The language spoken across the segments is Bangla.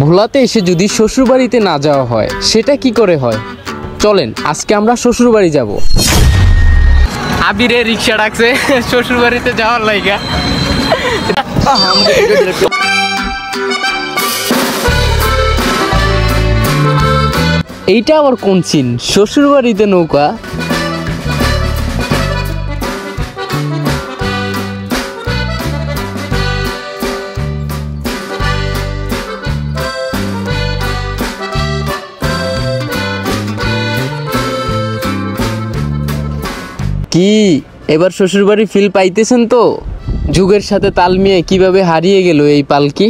ভোলাতে এসে যদি শ্বশুর বাড়িতে না যাওয়া হয় সেটা কি করে হয়? চলেন আজকে আমরা শ্বশুর বাড়ি যাব। আবিরে রিক্সা ডাকছে শ্বশুর বাড়িতে যাওয়ার লাইগা। এইটা আবার কোন সিন? শ্বশুর বাড়িতে নৌকা? কি এবার শ্বশুর বাড়ি ফিল পাইতেছেন তো? যুগের সাথে তাল মিলিয়ে কিভাবে হারিয়ে গেল এই পালকি।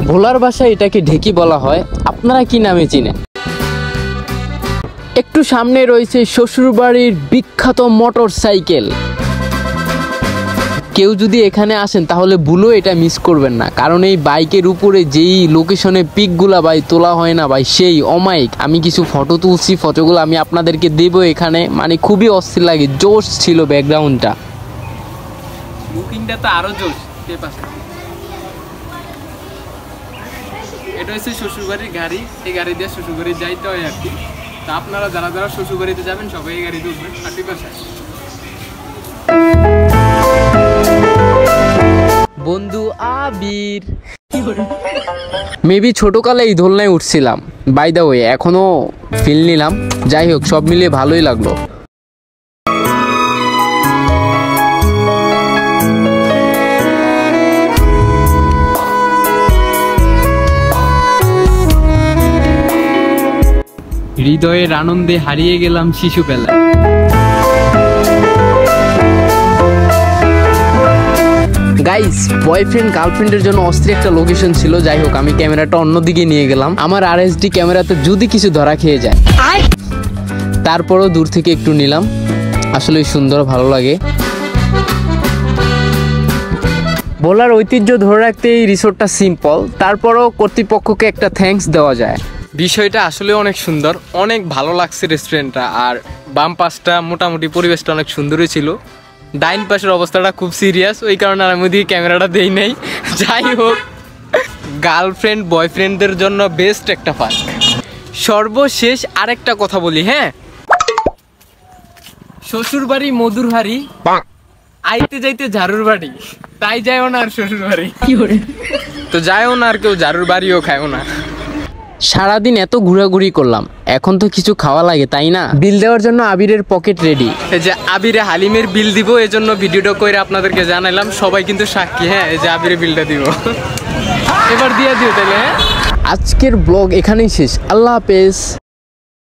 ভোলার ভাষায় এটাকে ঢেকি বলা হয়। আপনারা কি নামে চিনেন? একটু সামনে রয়েছে শ্বশুর বাড়ির বিখ্যাত মোটর সাইকেল। কেউ যদি এখানে আসেন তাহলে ভুলেও এটা মিস করবেন না, কারণ এই বাইকের উপরে যেই লোকেশনে পিকগুলা ভাই তোলা হয় না ভাই, সেই অমায়িক। আমি কিছু ফটো তুলছি, ফটোগুলো আমি আপনাদেরকে দেবো এখানে, মানে খুবই অস্থির লাগে, জোশ ছিল ব্যাকগ্রাউন্ডটা। বুকিংটা তো আরো জোশ। এটা হচ্ছে শ্বশুরবাড়ির গাড়ি, এই গাড়ি দিয়ে শ্বশুরবাড়ি যাইতে হয় আর কি। তা আপনারা যারা যারা শ্বশুরবাড়িতে যাবেন সবাই এই গাড়ি উঠবেন। 30%। বন্ধু আবির মেবি ছোটকালে এই দোলনায় উঠছিলাম, বাই দা ওয়ে এখনো ফিল নিলাম। যাই হোক, সব মিলিয়ে ভালোই লাগলো। হৃদয়ের আনন্দে হারিয়ে গেলাম শিশুবেলায়। গাইস, বয়ফ্রেন্ড গার্লফ্রেন্ডের জন্য অস্থির একটা লোকেশন ছিল। যাই হোক, আমি ক্যামেরাটা অন্যদিকে নিয়ে গেলাম। আমার RSD ক্যামেরাতে যদি কিছু ধরা খেয়ে যায়, তারপরও দূর থেকে একটু নিলাম। আসলে সুন্দর, ভালো লাগে। ভোলার ঐতিহ্য ধরে রাখতে এই রিসোর্টটা সিম্পল, তারপরও কর্তৃপক্ষকে একটা থ্যাঙ্কস দেওয়া যায়। বিষয়টা আসলে অনেক সুন্দর, অনেক ভালো লাগছে রেস্টুরেন্টটা। আর বাম পাশটা মোটামুটি পরিবেশটা অনেক সুন্দরই ছিল। ডাইন পাশের অবস্থাটা খুব সিরিয়াস, ওই কারণে আমি ওদিকে ক্যামেরাটা দেই নাই। যাই হোক, গার্লফ্রেন্ড বয়ফ্রেন্ডদের জন্য বেস্ট একটা পার্ক। সর্বশেষ আরেকটা কথা বলি, হ্যাঁ, শ্বশুর বাড়ি মধুর হাড়ি, আইতে যাইতে ঝাড়ুর বাড়ি, তাই যাইও না আর শ্বশুর বাড়ি। তো যাইও না আর কেউ ঝাড়ুর বাড়িও খায়ও না। সারাদিন এত ঘোরাঘুরি করলাম, এখন তো কিছু খাওয়া লাগে, তাই না? বিল দেওয়ার জন্য আবিরের পকেট রেডি। এই যে আবিরে হালিমের বিল দিব, এজন্য ভিডিওটা করে আপনাদেরকে জানাইলাম। সবাই কিন্তু সাক্ষী, হ্যাঁ, এই যে আবিরে বিলটা দিব। এবার দিয়ে দিও তাহলে। আজকের ব্লগ এখানেই শেষ। আল্লাহ হাফেজ।